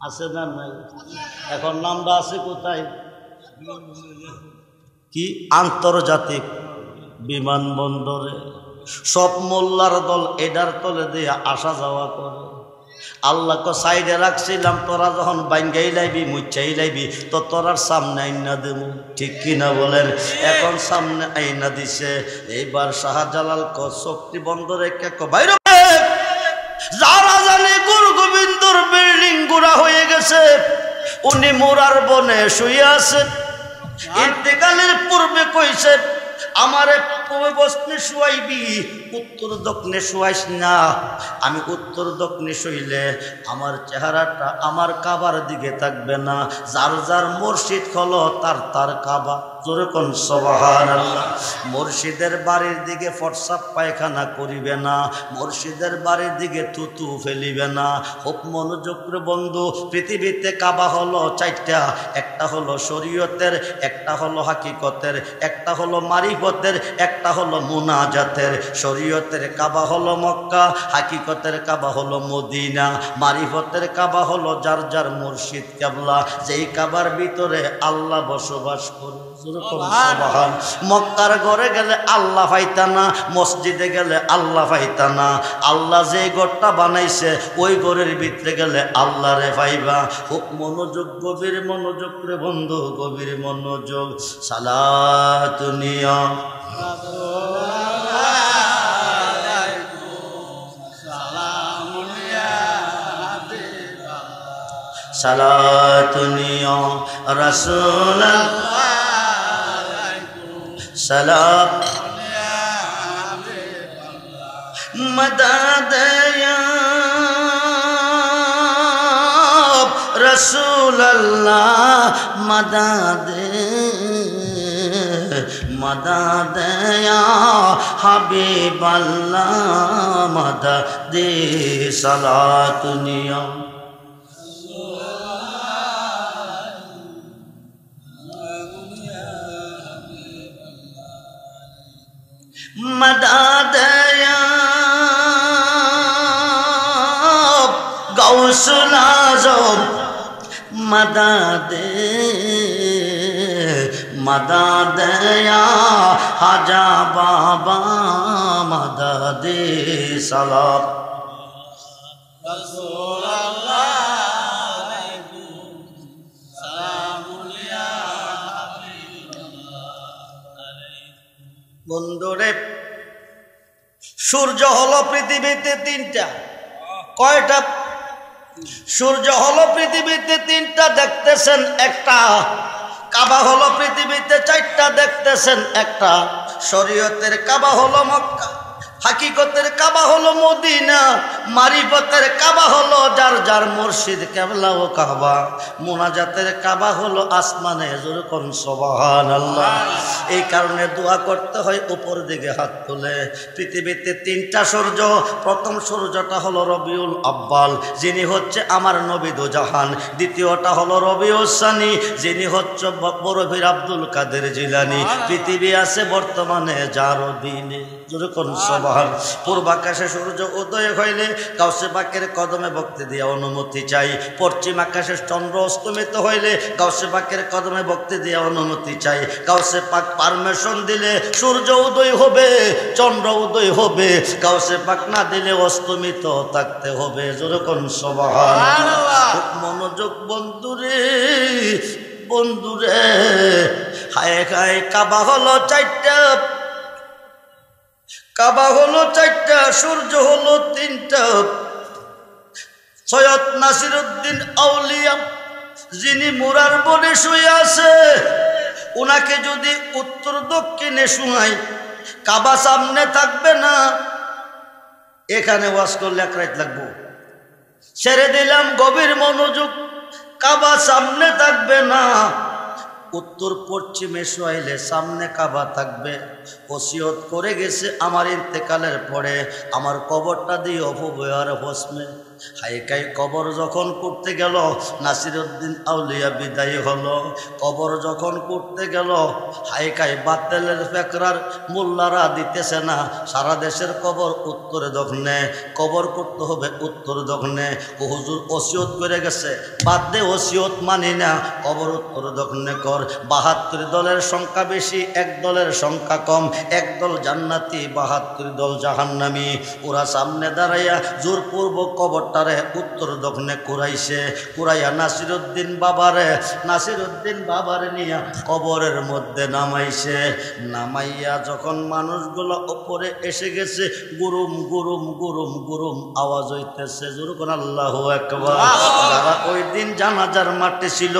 আছে না নাই? এখন নামটা আছে কোথায়? কি আন্তর্জাতিক বিমানবন্দরে। সব মোল্লার দল এডার তলে দিয়ে আসা যাওয়া করে। আল্লাহকে সাইডে রাখছিলাম, তোরা যখন বাঙ্গাই লাইবি মুচ্ছাই লাইবি তো তোরার সামনে আইনা দেব, ঠিক কিনা বলেন? এখন সামনে আইনা দিছে। এইবার শাহজালাল শক্তি বন্ধ রেখে বাইরে যারা জানে গুরু গোবিন্দর বিল্ডিং গুড়া হয়ে গেছে, উনি মোরার বনে শুয়ে আছে। ইন্তেকালের পূর্বে কইছে আমারে পশ্চিমে শুয়াইবি, উত্তর দক্ষিণে শুয়াইস না। আমি উত্তর দক্ষিণে শুইলে আমার চেহারাটা আমার কাবার দিকে থাকবে না। যার যার মুর্শিদ হলো তার তার কাবা। জোরে কোন সুবহানাল্লাহ। মুর্শিদের বাড়ির দিকে ফটসাপ পায়খানা করিবে না, মুর্শিদের বাড়ির দিকে থুতু ফেলিবে না। খুব মনোযোগ করে বন্ধু, পৃথিবীতে কাবা হলো 4টা। একটা হলো শরীয়তের, একটা হলো হাকিকতের, একটা হলো মারিফতের, একটা হলো মুনাজাতের। শরীয়তের কাবা হলো মক্কা, হাকিকতের কাবা হলো মদিনা, মারিফতের কাবা হলো যার যার মুর্শিদ কেবলা, যেই কাবার ভিতরে আল্লাহ বসবাস করে। মক্কার ঘরে গেলে আল্লাহ পাইতা না, মসজিদে গেলে আল্লাহ পাইতা না। আল্লাহ যে ঘরটা বানাইছে ওই ঘরের ভিতরে গেলে আল্লাহ রে পাইবা। খুব মনোযোগ, গভীর মনোযোগ রে বন্ধু, গভীর মনোযোগ। সালাতুনিয়া সালাতুনিয়া রাসূলুল্লাহ সালাম মদদ ইয়া রাসূলুল্লাহ মদদ মদদ ইয়া হাবিবাল্লাহ মদদ সালাতুনিয়া मदद या गौसुल आज़म मदद मदद या हाजा बाबा मदद सलाम रसूल अल्लाह বন্ধুরে সূর্য হলো পৃথিবীতে 3টা। কয়টা? সূর্য হলো পৃথিবীতে 3টা, দেখতেছেন একটা। কাবা হলো পৃথিবীতে 4টা, দেখতেছেন একটা। শরীয়তের কাবা হলো মক্কা, হাকিকতের কাবা হলো মদিনা, মারিফতের কাবা হলো যার যার মুর্শিদ কেবলা ও কাবা, মুনাজাতের কাবা হলো আসমানে। জোরে কোন সুবহানাল্লাহ। এই কারণে দোয়া করতে হয় উপর দিকে হাত তুলে। পৃথিবীতে 3টা সূর্য। প্রথম সূর্যটা হলো রবিউল আব্বাল, যিনি হচ্ছে আমার নবী দো জাহান। দ্বিতীয়টা হলো রবিউল সানি, যিনি হচ্ছে বরফির আব্দুল কাদের জিলানি। পৃথিবী আছে বর্তমানে 11 দিনে। জোরে কোন সুবহানাল্লাহ। পূর্বাকাশে সূর্য উদয় হইলে গাউসে পাকের কদমে ভক্তি দিয়ে অনুমতি চাই। পশ্চিম আকাশে চন্দ্র অস্তমিত হইলে গাউসে পাকের কদমে ভক্তি দিয়ে অনুমতি চাই। গাউসে পাক পারমিশন দিলে সূর্য উদয় হবে, চন্দ্র উদয় হবে। গাউসে পাক না দিলে অস্তমিত থাকতে হবে। জোরে কোন সুবহানাল্লাহ। খুব মনোযোগ বন্ধুরে, বন্ধুরে। হায় হায়, কাবা হলো 4টা, কাবা হলো 4টা, সূর্য হলো 3টা। সৈয়দ নাসিরউদ্দিন আউলিয়া যিনি মুরার বনে শুয়ে আছে, উনাকে যদি উত্তর দক্ষিণে শুয়াই কাবা সামনে থাকবে না। এখানে ওয়াজ করলে এক রাত লাগবো। ছেড়ে দিলাম গভীর মনোযোগ। কাবা সামনে থাকবে না, উত্তর পশ্চিমে শোয়াইলে সামনে কাবা থাকবে। ওসিয়ত করে গেছে আমার ইন্তেকালের পরে আমার কবরটা দিয়ে অপব্যবহার হোসমে হাইকাই কবর যখন করতে গেল নাসিরউদ্দিন আউলিয়া বিদায় হলো। কবর যখন করতে গেল হাইকাই বাতেলের ফেকরার মোল্লারা দিতেছে না, সারা দেশের কবর উত্তরে দক্ষিণে, কবর করতে হবে উত্তর দক্ষিণে। ও হুজুর ওসিয়ত করে গেছে, বাদ দে ওসিয়ত মানি না, কবর উত্তর দক্ষিণে কর। ৭২ দলের সংখ্যা বেশি, এক দলের সংখ্যা কম। এক দল জান্নাতি, ৭২ দল জাহান্নামী। ওরা সামনে দাঁড়াইয়া জোরপূর্বক কবরটারে উত্তর দক্ষিণে কুরাইছে। কুরাইয়া নাসিরউদ্দিন বাবারে নিয়া কবরের মধ্যে নামাইছে। নামাইয়া যখন মানুষগুলো ওপরে এসে গেছে, গুরুম গুরুম গুরুম গুরুম আওয়াজ হইতেছে। জোরকন আল্লাহু আকবার। যারা ওই দিন জানাজার মাঠে ছিল,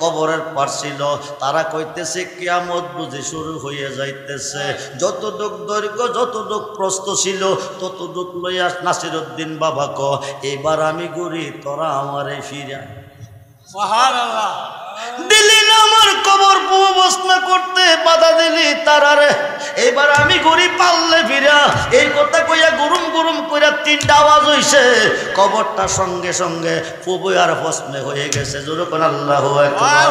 কবরের পার ছিল, তারা কইতেছে কিয়ামত বুঝি শুরু হয়ে যাইতেছে। যতটুক দৈর্ঘ্য যতটুক প্রস্থ ছিল ততটুক লইয়া নাসিরউদ্দিন বাবা ক এবার আমি ঘুরি, তোরা আমারে ফিরা। সুবহানাল্লাহ। দিলি না আমার কবর ব্যবস্থা করতে বাধা দিলি তারারে, এবার আমি ঘুরি পারলে ফিরা। এই কথা কইয়া গুরুম গুরুম কইরা ৩টা আওয়াজ হইছে। কবরটা সঙ্গে সঙ্গে ফুবু আর হসমে হয়ে গেছে। জোরকন আল্লাহু আকবার।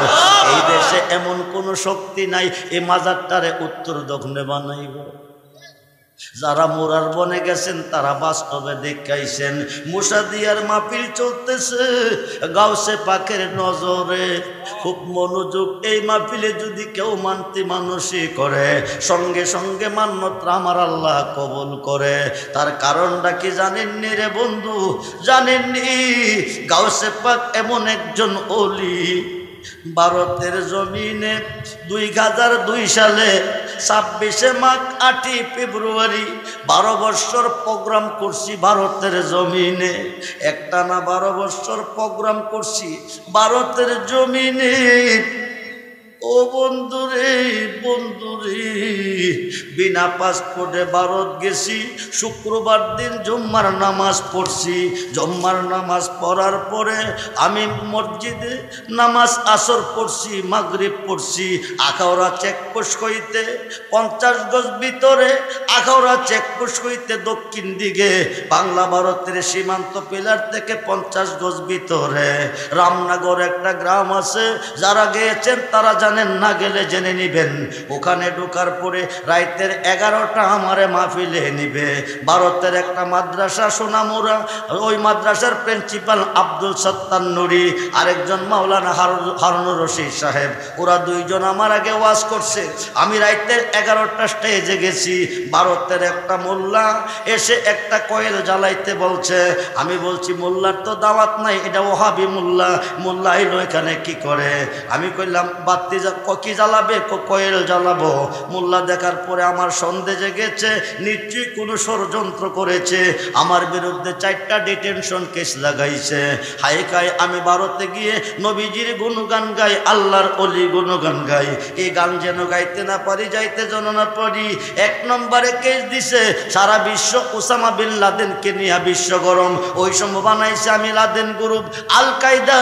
এই দেশে এমন কোন শক্তি নাই এই মাজারটারে উত্তর দক্ষিণে বানাইব। যারা মোরার বনে গেছেন তারা বাস্তবে দেখাইছেন। মুসাদিয়ার মাহফিল চলতেছে, গাউসে পাকের নজরে খুব মনোযোগ। এই মাহফিলে যদি কেউ মানতে মানসিক করে, সঙ্গে সঙ্গে মান্যতা আমার আল্লাহ কবুল করে। তার কারণটা কি জানেননি রে বন্ধু? জানেননি? গাউসে পাক এমন একজন ওলি, ভারতের জমিনে ২০০২ সালে ২৬শে মাঘ ৮ই ফেব্রুয়ারি ১২ বছর প্রোগ্রাম করছি ভারতের জমিনে। একটানা ১২ বছর প্রোগ্রাম করছি ভারতের জমিনে। ও বন্ধুরে বন্ধুরে, বিনা পাসপোর্টে ভারত গেছি। শুক্রবার দিন জুম্মার নামাজ পড়ছি। জুম্মার নামাজ পড়ার পরে আমি মসজিদে নামাজ আসর পড়ছি, মাগরিব পড়ছি। আখাউড়া চেকপোস্ট হইতে ৫০ গজ ভিতরে, আখাউড়া চেকপোস্ট হইতে দক্ষিণ দিকে বাংলা ভারতের সীমান্ত পিলার থেকে ৫০ গজ ভিতরে রামনগর একটা গ্রাম আছে। যারা গিয়েছেন তারা জানেন, না গেলে জেনে নিবেন। ওখানে ঢোকার পরে রাইতের ১১টা আমারে মাহফিলে নিবে। ভারতের একটা মাদ্রাসা সোনামুরা, ওই মাদ্রাসার প্রিন্সিপাল আব্দুল সত্তার নুরি, আরেকজন মাওলানা হারুনুর রশিদ সাহেব, ওরা দুইজন আমার আগে ওয়াজ করছে। আমি রাইতের ১১টা স্টেজে গেছি। ভারতের একটা মোল্লা এসে একটা কয়েল জ্বালাইতে বলছে। আমি বলছি মোল্লার তো দাওয়াত নাই, এটা ওহাবি মোল্লা। মোল্লা এলো এখানে কি করে? আমি কইলাম বাতি কি জ্বালাবে? কয়েল জ্বালাবো। মোল্লা দেখার পরে আমার সন্দেহ জেগেছে, নিশ্চয়ই কোনো ষড়যন্ত্র করেছে, আমার বিরুদ্ধে 4টা ডিটেনশন কেস লাগাইছে। হাইকাই আমি ভারতে গিয়ে নবীজির গুণগান গাই, আল্লাহর অলি গুণগান গাই। এই গান যেন গাইতে না পারি, যাইতে যেন না পারি। ১ নম্বরে কেস দিছে সারা বিশ্ব ওসামা বিন লাদেনকে নিয়ে বিশ্ব গরম। ওই সময় বানাইছে আমি লাদেন গ্রুপ, আল কায়দা।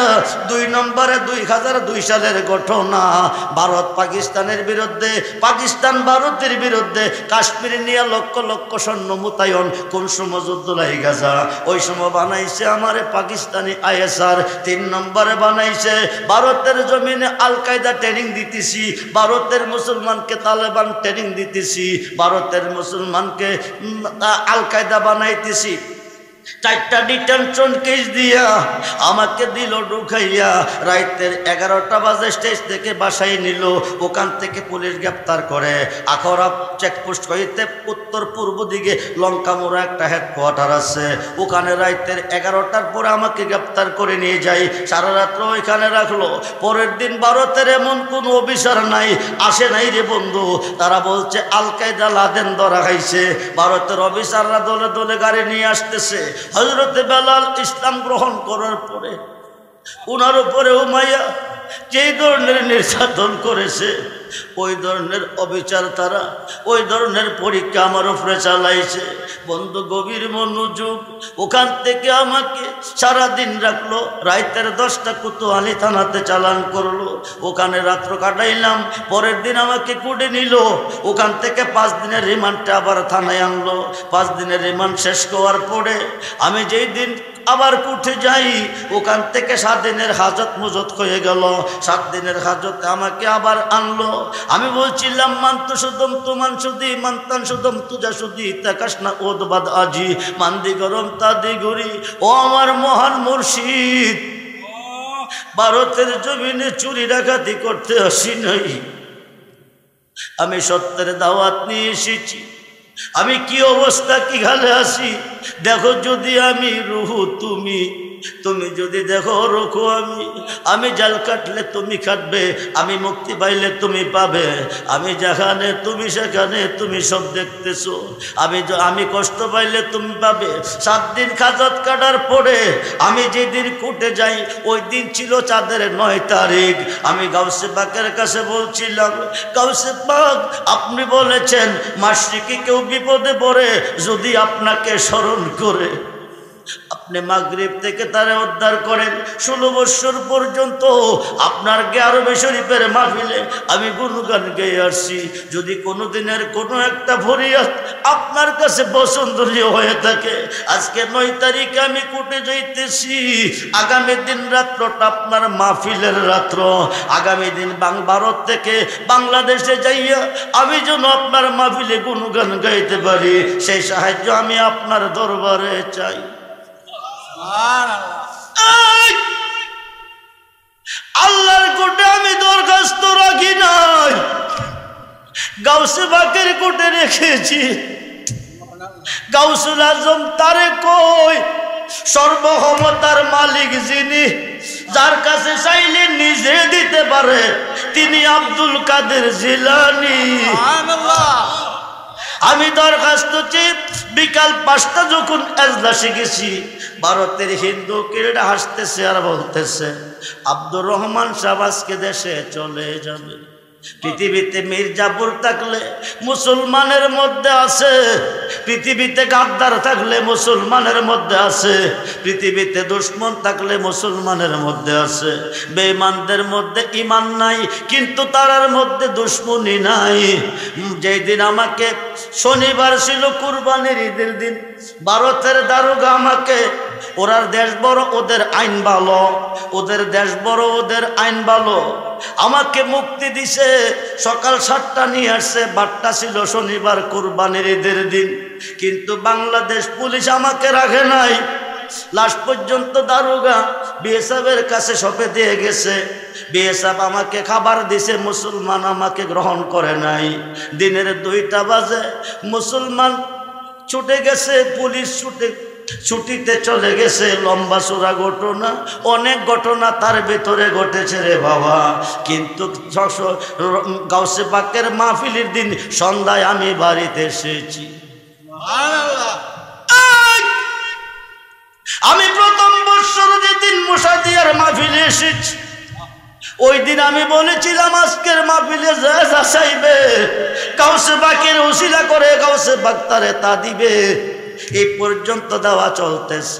২ নম্বরে ২০০২ সালের ঘটনা, ভারত পাকিস্তানের বিরুদ্ধে, পাকিস্তান ভারতের বিরুদ্ধে কাশ্মীর নিয়ে লক্ষ লক্ষ সৈন্য মোতায়েন। কোন সময় যুদ্ধ লাই গাজা, ওই সময় বানাইছে আমারে পাকিস্তানি আইএসআর। ৩ নম্বরে বানাইছে ভারতের জমিনে আল কায়দা ট্রেনিং দিতেছি, ভারতের মুসলমানকে তালেবান ট্রেনিং দিতেছি, ভারতের মুসলমানকে আল কায়দা বানাইতেছি। 4টা ডিটেনশন কেস দিয়া আমাকে দিল ঢুকাইয়া। রাইতের 11টা বাজে স্টেজ থেকে বাসায় নিল। ওখান থেকে পুলিশ গ্রেপ্তার করে। আখাউড়া চেকপোস্ট হইতে উত্তর পূর্ব দিকে লঙ্কামোড়া একটা হেডকোয়ার্টার আছে, ওখানে রাইতের 11টার পরে আমাকে গ্রেপ্তার করে নিয়ে যায়। সারা রাত্র ওইখানে রাখলো। পরের দিন ভারতের এমন কোনো অফিসার নাই, আসে নাই রে বন্ধু। তারা বলছে আল কায়দা লাদেন ধরা খাইছে। ভারতের অফিসাররা দলে দলে গাড়ি নিয়ে আসতেছে। হযরতে বেলাল ইসলাম গ্রহণ করার পরে ওনার উপরে উমাইয়া যে ধরনের নির্যাতন করেছে ওই ধরনের অবিচার তারা, ওই ধরনের পরীক্ষা আমার উপরে চালাইছে। বন্ধু গভীর মনোযোগ। ওখান থেকে আমাকে সারাদিন রাখলো, রাইতের 10টা কোতোয়ালি থানাতে চালান করলো, ওখানে রাত্র কাটাইলাম। পরের দিন আমাকে কুটে নিল, ওখান থেকে 5 দিনের রিমান্ডে আবার থানায় আনলো। 5 দিনের রিমান্ড শেষ হওয়ার পরে আমি যেই দিন আবার উঠে যাই, ওখান থেকে 7 দিনের হাজত মুজত হয়ে গেল। 7 দিনের হাজতে আমাকে আবার আনলো। আমি বলছিলাম মানতো শুধম তুমান শুধু মানতান শুধম তুজা শুধু তাকাস না ওদবাদ আজি মান্দি গরম তাদি গড়ি। ও আমার মহান মুর্শিদ, ভারতের জমিনে চুরি ডাকাতি করতে আসি নাই, আমি সত্যের দাওয়াত নিয়ে এসেছি। আমি কি অবস্থা কি হালে আছি দেখো, যদি আমি রুহু তুমি, তুমি যদি দেখো রুখো আমি জাল কাটলে তুমি কাটবে, আমি মুক্তি পাইলে তুমি পাবে, আমি যেখানে তুমি সেখানে, তুমি সব দেখতেছো। আমি কষ্ট পাইলে তুমি পাবে। 7 দিন হাজত কাটার পরে আমি যেদিন কুটে যাই, ওই দিন ছিল চাঁদের 9 তারিখ। আমি গাউসে পাকের কাছে বলছিলাম, গাউসে পাক আপনি বলেছেন মাশরিকি কেউ বিপদে পড়ে যদি আপনাকে স্মরণ করে, আপনি মাগরিব থেকে তারে উদ্ধার করেন। 16 বছর পর্যন্ত আপনার গেয়ারবে শরীফের মাহফিলে আমি গুণগান গেয়ে আসছি। যদি কোনো দিনের কোনো একটা ফরিয়াদ আপনার কাছে পছন্দনীয় হয়ে থাকে, আজকে 9 তারিখে আমি কোর্টে যাইতেছি, আগামী দিন রাত্রটা আপনার মাহফিলের রাত্র। আগামী দিন ভারত থেকে বাংলাদেশে যাইয়া আমি যেন আপনার মাহফিলে গুণগান গাইতে পারি, সেই সাহায্য আমি আপনার দরবারে চাই। আল্লাহর কোর্টে আমি দরখাস্ত রাখি নাই, গাউসে পাকের কোর্টে রেখেছি। গাউসুল আজম তারে কই, সর্বক্ষমতার মালিক যিনি, যার কাছে চাইলে নিজে দিতে পারে, তিনি আব্দুল কাদের জিলানী। আমি দরখাস্ত চেয়ে বিকাল 5টা যখন এজলাসে গেছি, ভারতের হিন্দু কিরটা হাসতেছে আর বলতেছে আব্দুর রহমান সাহেব আজকে দেশে চলে যাবে। পৃথিবীতে মির্জাপুর থাকলে মুসলমানের মধ্যে আছে, পৃথিবীতে গাদ্দার থাকলে মুসলমানের মধ্যে আছে, পৃথিবীতে দুশ্মন থাকলে মুসলমানের মধ্যে আছে। বেঈমানদের মধ্যে ঈমান নাই, কিন্তু তারার মধ্যে দুশ্মনী নাই। যেই দিন আমাকে, শনিবার ছিল কুরবানির ঈদের দিন, ভারতের দারোগা আমাকে, ওরার দেশ বড় ওদের আইন ভালো, ওদের দেশ বড় ওদের আইন ভালো, আমাকে মুক্তি দিছে। সকাল 7টা নিয়ে আসছে, 12টা ছিল শনিবার কুরবানির ঈদের দিন, কিন্তু বাংলাদেশ পুলিশ আমাকে রাখে নাই। লাস্ট পর্যন্ত দারোগা বিএসএফের কাছে সঁপে দিয়ে গেছে। বিএসএফ আমাকে খাবার দিছে, মুসলমান আমাকে গ্রহণ করে নাই। দিনের 2টা বাজে মুসলমান ছুটে গেছে, পুলিশ ছুটিতে চলে গেছে। লম্বা চূড়া ঘটনা, অনেক ঘটনা তার ভেতরে ঘটেছে রে বাবা। কিন্তু গাউসে পাকের মাহফিলের দিন সন্ধ্যায় আমি বাড়িতে এসেছি। আমি প্রথম বছর যেদিন মুসাদিয়ার মাহফিলে এসেছি, ওই দিন আমি বলেছিলাম আজকের মাহফিলে যা চাইবে গাউসে পাকের উসিলা করে গাউসে পাক তারে তা দিবে। এই পর্যন্ত দেওয়া চলতেছে।